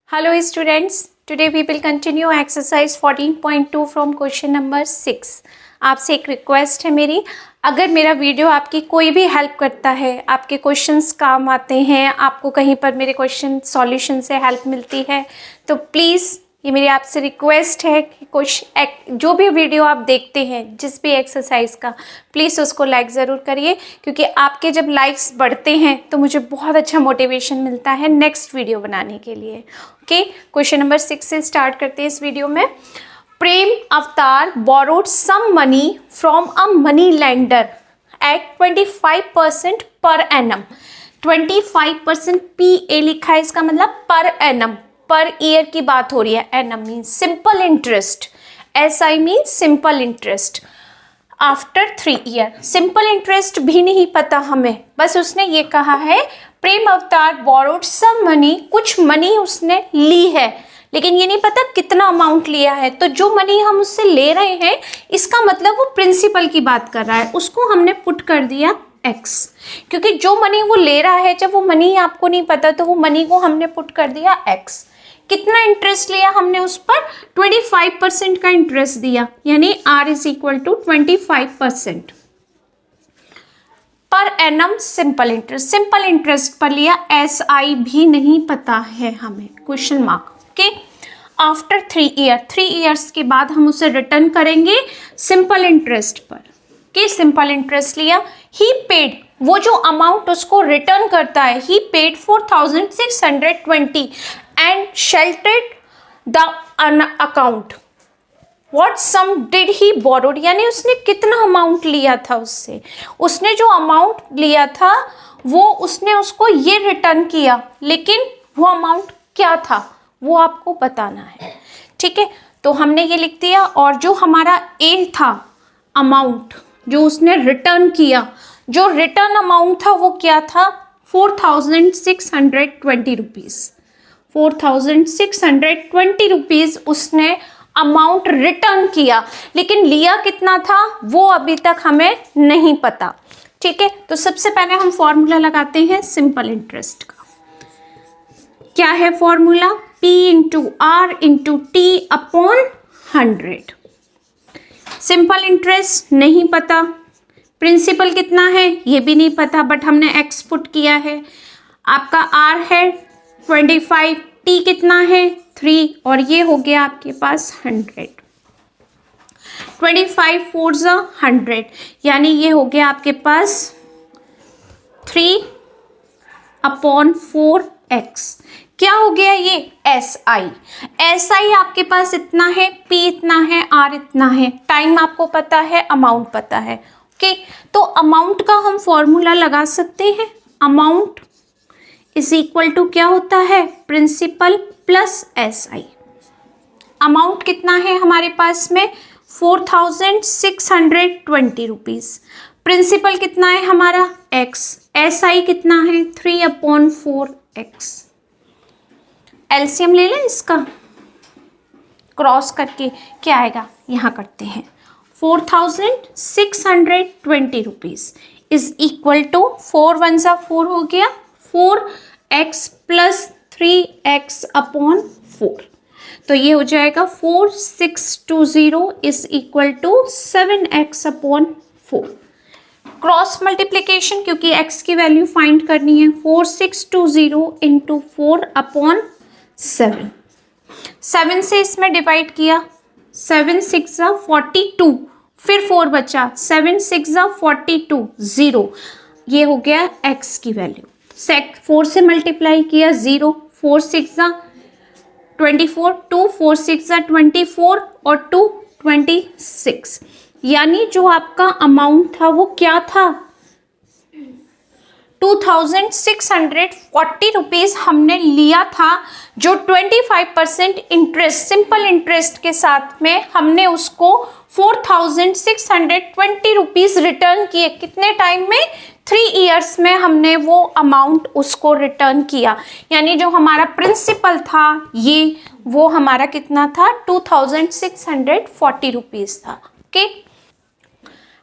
Hello students, today we will continue exercise 14.2 from question number 6. आपसे एक request है मेरी, अगर मेरा वीडियो आपकी कोई भी हेल्प करता है, आपके क्वेश्चंस काम आते हैं, आपको कहीं पर मेरे क्वेश्चन सॉल्यूशन से हेल्प मिलती है, तो प्लीज़ ये मेरी आपसे रिक्वेस्ट है कि जो भी वीडियो आप देखते हैं जिस भी एक्सरसाइज का, प्लीज़ उसको लाइक ज़रूर करिए, क्योंकि आपके जब लाइक्स बढ़ते हैं तो मुझे बहुत अच्छा मोटिवेशन मिलता है नेक्स्ट वीडियो बनाने के लिए। ओके, क्वेश्चन नंबर 6 से स्टार्ट करते हैं इस वीडियो में। प्रेम अवतार borrowed some money from a money lender at 25% per annum। 25% PA लिखा है, इसका मतलब पर एनम, पर ईयर की बात हो रही है। Annum means simple interest, SI means simple interest. After 3 year, simple interest भी नहीं पता हमें, बस उसने ये कहा है प्रेम अवतार borrowed some money, कुछ मनी उसने ली है, लेकिन ये नहीं पता कितना अमाउंट लिया है। तो जो मनी हम उससे ले रहे हैं, इसका मतलब वो प्रिंसिपल की बात कर रहा है, उसको हमने पुट कर दिया x, क्योंकि जो मनी वो ले रहा है, जब वो मनी आपको नहीं पता तो वो मनी को हमने पुट कर दिया x। कितना इंटरेस्ट लिया हमने उस पर? 25% का इंटरेस्ट दिया, यानी r is equal to 25% per annum simple interest. Simple interest पर लिया, SI भी नहीं पता है हमें, question mark. Okay, after 3 year, 3 years के बाद हम उसे रिटर्न करेंगे सिंपल इंटरेस्ट पर। ओके, सिंपल इंटरेस्ट लिया, ही पेड, वो जो अमाउंट उसको रिटर्न करता है, ही paid 4620 and sheltered the account. What sum did he borrowed, यानी उसने कितना अमाउंट लिया था उससे, उसने जो अमाउंट लिया था वो उसने उसको ये रिटर्न किया, लेकिन वो अमाउंट क्या था वो आपको बताना है। ठीक है, तो हमने ये लिख दिया, और जो हमारा ए था अमाउंट जो उसने रिटर्न किया, जो रिटर्न अमाउंट था वो क्या था? 4620 रुपीज़। 4620 रुपीज़ उसने अमाउंट रिटर्न किया, लेकिन लिया कितना था वो अभी तक हमें नहीं पता। ठीक है, तो सबसे पहले हम फॉर्मूला लगाते हैं सिंपल इंटरेस्ट का। क्या है formula? P into R into T upon 100। Simple interest नहीं पता, प्रिंसिपल कितना है ये भी नहीं पता, बट हमने x पुट किया है। आपका R है 25, T कितना है 3, और ये हो गया आपके पास 100। 25 4 100, यानी ये हो गया आपके पास 3/4x। क्या हो गया ये? SI आपके पास इतना है, P इतना है, R इतना है, टाइम आपको पता है, अमाउंट पता है। ओके, तो अमाउंट का हम फॉर्मूला लगा सकते हैं। अमाउंट इज इक्वल टू क्या होता है? Principal plus SI। अमाउंट कितना है हमारे पास में? 4620 रुपीज़। प्रिंसिपल कितना है हमारा? x। SI कितना है? 3/4x। एलसीएम ले लें इसका, क्रॉस करके क्या आएगा यहाँ करते हैं। 4620 रुपीज़ इज इक्वल टू 4 1 4 हो गया, 4x प्लस 3x/4, तो ये हो जाएगा 4620 is equal to 7x/4। Cross multiplication, क्योंकि x की वैल्यू फाइंड करनी है, 4620 इंटू 4/7। 7 से इसमें डिवाइड किया, 7 6 42, फिर 4 बचा, 7 6 42 0, ये हो गया x की वैल्यू। 4 से मल्टीप्लाई किया 0, 4 6 24, 2 4 6 24 और 2 26, यानी जो आपका अमाउंट था वो क्या था? 2640 रुपीज़ हमने लिया था, जो 25% इंटरेस्ट, सिंपल इंटरेस्ट के साथ में हमने उसको 4620 रुपीज़ रिटर्न किए। कितने टाइम में? 3 ईयर्स में हमने वो अमाउंट उसको रिटर्न किया, यानी जो हमारा प्रिंसिपल था ये, वो हमारा कितना था? 2640 रुपीज़ था। Okay,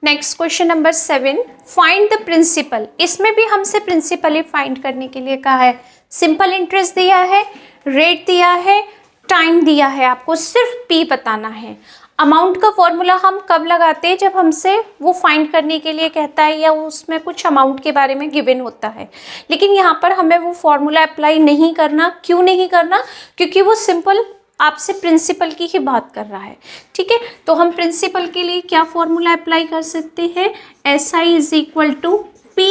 next question number 7, find the principal. इसमें भी हमसे प्रिंसिपल ही फाइंड करने के लिए कहा है। सिंपल इंटरेस्ट दिया है, रेट दिया है, टाइम दिया है, आपको सिर्फ पी बताना है। अमाउंट का फॉर्मूला हम कब लगाते हैं? जब हमसे वो फाइंड करने के लिए कहता है या उसमें कुछ अमाउंट के बारे में गिवन होता है। लेकिन यहाँ पर हमें वो फॉर्मूला अप्लाई नहीं करना। क्यों नहीं करना? क्योंकि वो सिंपल आपसे प्रिंसिपल की ही बात कर रहा है। ठीक है, तो हम प्रिंसिपल के लिए क्या फॉर्मूला अप्लाई कर सकते हैं? SI is equal to P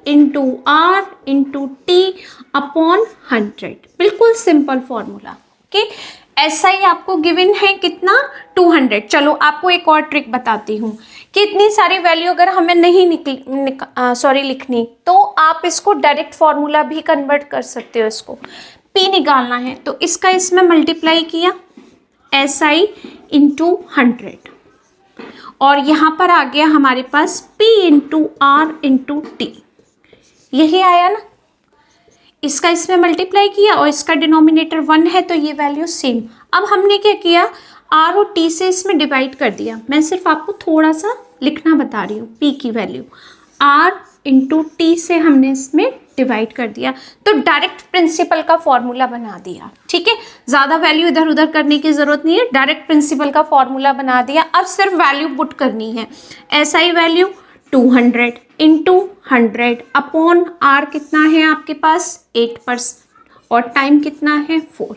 into R into T upon 100। बिल्कुल सिंपल फॉर्मूला। ओके, SI आपको गिवन है कितना? 200। चलो आपको एक और ट्रिक बताती हूँ कि इतनी सारी वैल्यू अगर हमें नहीं लिखनी, तो आप इसको डायरेक्ट फॉर्मूला भी कन्वर्ट कर सकते हो। इसको P निकालना है तो इसका इसमें मल्टीप्लाई किया SI इंटू 100 और यहाँ पर आ गया हमारे पास P into R into T। यही आया ना? इसका इसमें मल्टीप्लाई किया और इसका डिनोमिनेटर 1 है तो ये वैल्यू सेम। अब हमने क्या किया? R और T से इसमें डिवाइड कर दिया। मैं सिर्फ आपको थोड़ा सा लिखना बता रही हूँ। P की वैल्यू R इंटू T से हमने इसमें डिवाइड कर दिया तो डायरेक्ट प्रिंसिपल का फॉर्मूला बना दिया। ठीक है, ज़्यादा वैल्यू इधर उधर करने की ज़रूरत नहीं है, डायरेक्ट प्रिंसिपल का फॉर्मूला बना दिया। अब सिर्फ वैल्यू पुट करनी है। SI value 200 into 100 upon R कितना है आपके पास? 8% और टाइम कितना है? 4।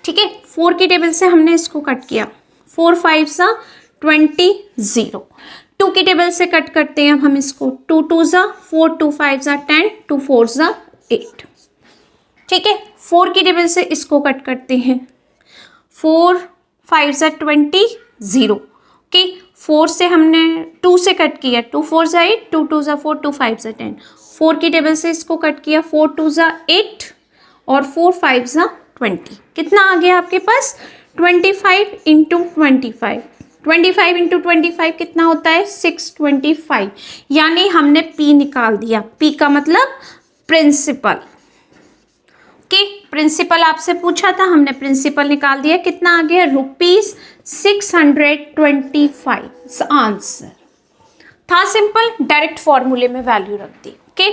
ठीक है, 4 की टेबल से हमने इसको कट किया। 4 5 सा 20 0। 2 की टेबल से कट करते हैं अब हम इसको। 2 2 सा 4, 2 5 सा 10, 2 4 सा 8। ठीक है, 4 की टेबल से इसको कट करते हैं। 4 5 सा 20 0। ओके, 4 से हमने 2 से कट किया। 2 4 सा 8, 2 2 सा 4, 2 5 सा 10। 4 की टेबल से इसको कट किया। 4 2 सा 8 और 4 5 सा 20। कितना आ गया आपके पास? 25 इंटू 25। 25 इंटू 25 कितना होता है? 625। यानी हमने P निकाल दिया। P का मतलब प्रिंसिपल। ओके, प्रिंसिपल आपसे पूछा था, हमने प्रिंसिपल निकाल दिया। कितना आ गया? ₹625। आंसर था सिंपल, डायरेक्ट फॉर्मूले में वैल्यू रख दी। Okay,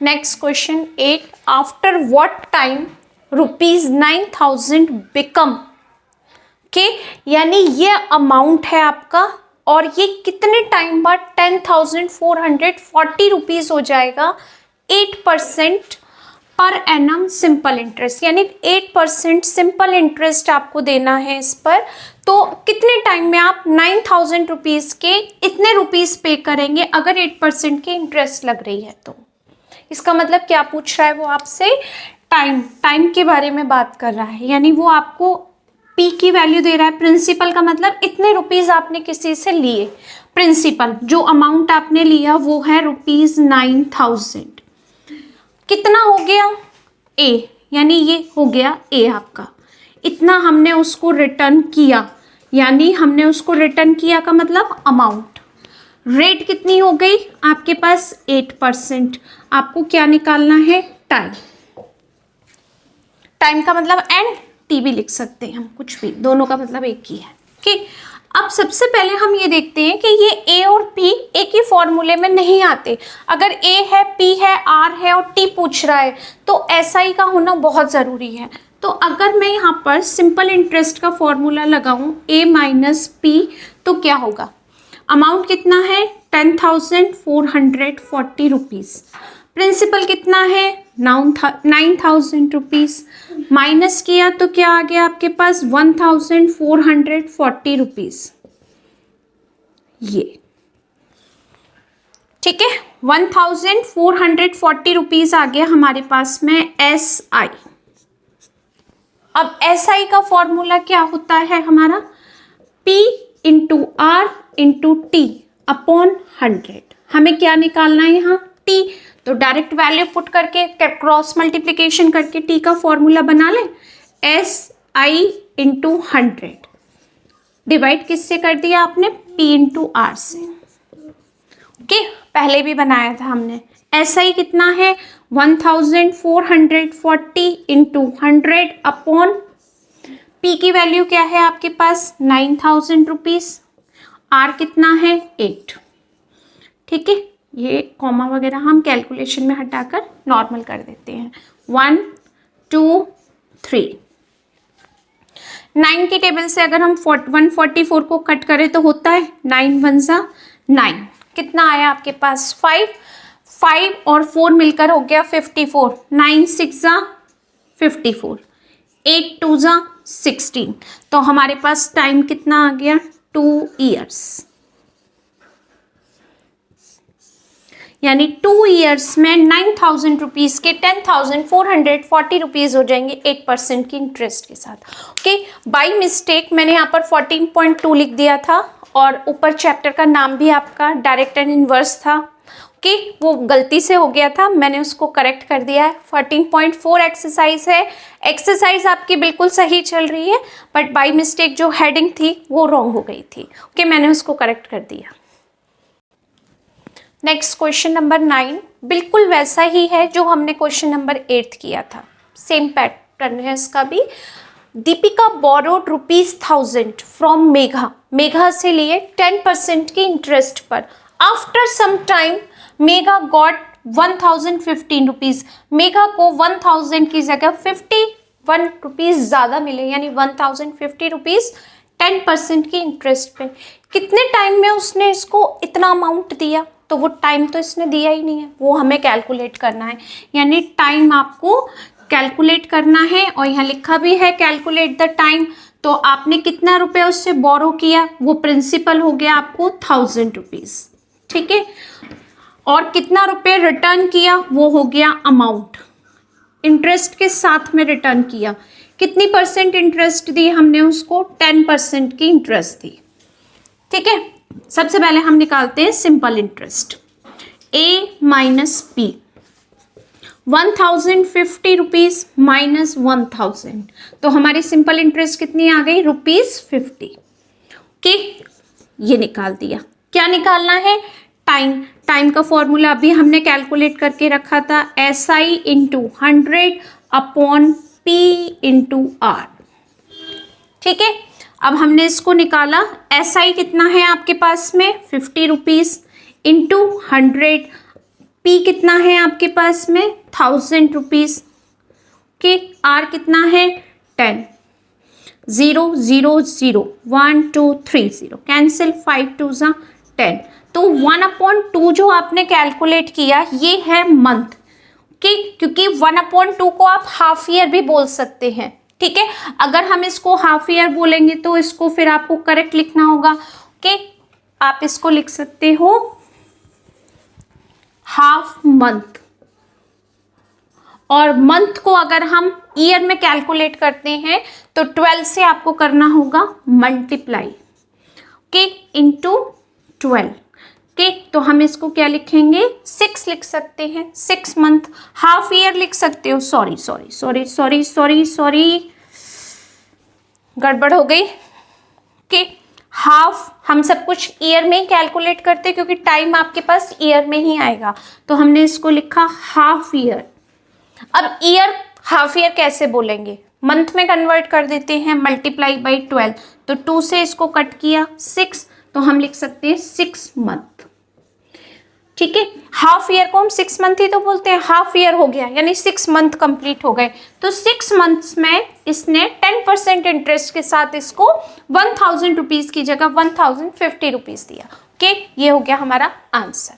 next question 8। After what time ₹9,000 become. Okay, यानी ये अमाउंट है आपका और ये कितने टाइम बाद 10,440 रुपीज़ हो जाएगा 8% पर एनम सिंपल इंटरेस्ट। यानी 8% सिंपल इंटरेस्ट आपको देना है इस पर। तो कितने टाइम में आप 9,000 रुपीज़ के इतने रुपीज़ पे करेंगे अगर 8% की इंटरेस्ट लग रही है तो? इसका मतलब क्या पूछ रहा है वो आपसे? टाइम के बारे में बात कर रहा है। यानी वो आपको P की वैल्यू दे रहा है। प्रिंसिपल का मतलब इतने रुपीज़ आपने किसी से लिए। प्रिंसिपल जो अमाउंट आपने लिया वो है ₹9,000। कितना हो गया? A, यानी ये हो गया A आपका। इतना हमने उसको रिटर्न किया, यानी हमने उसको रिटर्न किया का मतलब अमाउंट। रेट कितनी हो गई आपके पास? 8%। आपको क्या निकालना है? टाइम। टाइम का मतलब एंड T भी लिख सकते हैं हम, कुछ भी, दोनों का मतलब एक ही है। ठीक, अब सबसे पहले हम ये देखते हैं कि ये A और P एक ही फॉर्मूले में नहीं आते। अगर A है, P है, R है और T पूछ रहा है तो SI का होना बहुत ज़रूरी है। तो अगर मैं यहाँ पर सिंपल इंटरेस्ट का फॉर्मूला लगाऊं A माइनस P तो क्या होगा? अमाउंट कितना है? 10,440 रुपीज़। प्रिंसिपल कितना है? 9,000 रुपीज़। माइनस किया तो क्या आ गया आपके पास? 1,440 रुपीज़। ये ठीक है, 1,440 रुपीज़ आ गया हमारे पास में SI। अब SI का फॉर्मूला क्या होता है हमारा? P into R into T upon 100। हमें क्या निकालना है यहाँ? T। तो डायरेक्ट वैल्यू पुट करके क्रॉस मल्टीप्लिकेशन करके T का फॉर्मूला बना लें। SI इंटू 100 डिवाइड किससे कर दिया आपने? P इंटू R से। ओके, पहले भी बनाया था हमने। SI कितना है? 1,440 इंटू 100 अपॉन P की वैल्यू क्या है आपके पास? 9,000 रुपीज़। R कितना है? 8। ठीक है, ये कॉमा वगैरह हम कैलकुलेशन में हटाकर नॉर्मल कर देते हैं। 1 2 3। 9 की टेबल से अगर हम 144 को कट करें तो होता है 9 1 जा 9। कितना आया आपके पास 5 और 4 मिलकर हो गया 54। 9 6 जा 54, 8 2 जा 16। तो हमारे पास टाइम कितना आ गया 2 ईयर्स। यानी 2 ईयर्स में 9,000 रुपीज़ के 10,440 रुपीज़ हो जाएंगे 8% की इंटरेस्ट के साथ। ओके, बाय मिस्टेक मैंने यहाँ पर 14.2 लिख दिया था और ऊपर चैप्टर का नाम भी आपका डायरेक्ट एंड इनवर्स था। ओके, वो गलती से हो गया था, मैंने उसको करेक्ट कर दिया है। 14.4 एक्सरसाइज है। एक्सरसाइज आपकी बिल्कुल सही चल रही है, बट बाय मिस्टेक जो हेडिंग थी वो रॉन्ग हो गई थी। ओके, मैंने उसको करेक्ट कर दिया। नेक्स्ट क्वेश्चन नंबर 9 बिल्कुल वैसा ही है जो हमने क्वेश्चन नंबर 8 किया था, सेम पैटर्न है इसका भी। Deepika borrowed ₹1000 from Megha. मेघा से लिए 10% की इंटरेस्ट पर। After some time Megha got 1015 rupees. Megha को 1000 की जगह 51 रुपीज़ ज़्यादा मिले, यानी 1050 रुपीज़ 10% की इंटरेस्ट पे। कितने टाइम में उसने इसको इतना अमाउंट दिया? तो वो टाइम तो इसने दिया ही नहीं है, वो हमें कैलकुलेट करना है। यानी टाइम आपको कैलकुलेट करना है और यहाँ लिखा भी है कैलकुलेट द टाइम। तो आपने कितना रुपए उससे बोरो किया, वो प्रिंसिपल हो गया आपको 1000 रुपीज़, ठीक है। और कितना रुपए रिटर्न किया, वो हो गया अमाउंट। इंटरेस्ट के साथ में रिटर्न किया। कितनी परसेंट इंटरेस्ट दी हमने उसको? 10% की इंटरेस्ट दी, ठीक है। सबसे पहले हम निकालते हैं simple interest. A minus P, 1050 rupees minus 1000, तो हमारी सिंपल इंटरेस्ट कितनी आ गई? ₹50। ओके, ये निकाल दिया। क्या निकालना है? टाइम। टाइम का फॉर्मूला अभी हमने कैलकुलेट करके रखा था, SI into 100 upon P into R, ठीक है। अब हमने इसको निकाला। SI कितना है आपके पास में? 50 रुपीज़ इंटू 100। P कितना है आपके पास में? 1000 रुपीज़ के। R कितना है? 10। 0 0 0 1 2 3 0 कैंसिल, 5 2 जा 10। तो 1/2 जो आपने कैलकुलेट किया ये है मंथ के, क्योंकि 1/2 को आप हाफ ईयर भी बोल सकते हैं, ठीक है। अगर हम इसको हाफ ईयर बोलेंगे तो इसको फिर आपको करेक्ट लिखना होगा। ओके, आप इसको लिख सकते हो हाफ मंथ। और मंथ को अगर हम ईयर में कैलकुलेट करते हैं तो 12 से आपको करना होगा मल्टीप्लाई, ओके, इंटू 12। ओके, तो हम इसको क्या लिखेंगे? 6 लिख सकते हैं, 6 मंथ। हाफ ईयर लिख सकते हो, सॉरी गड़बड़ हो गई। ओके, हाफ हम सब कुछ ईयर में ही कैलकुलेट करते हैं क्योंकि टाइम आपके पास ईयर में ही आएगा, तो हमने इसको लिखा हाफ ईयर। अब ईयर हाफ ईयर कैसे बोलेंगे? मंथ में कन्वर्ट कर देते हैं, मल्टीप्लाई बाई 12। तो 2 से इसको कट किया 6, तो हम लिख सकते हैं 6 मंथ, ठीक है। हाफ ईयर को हम 6 मंथ ही तो बोलते हैं, हाफ ईयर हो गया यानी 6 मंथ कंप्लीट हो गए। तो 6 मंथ्स में इसने 10% इंटरेस्ट के साथ इसको 1000 रुपीज़ की जगह 1050 रुपीज़ दिया। ओके, ये हो गया हमारा आंसर।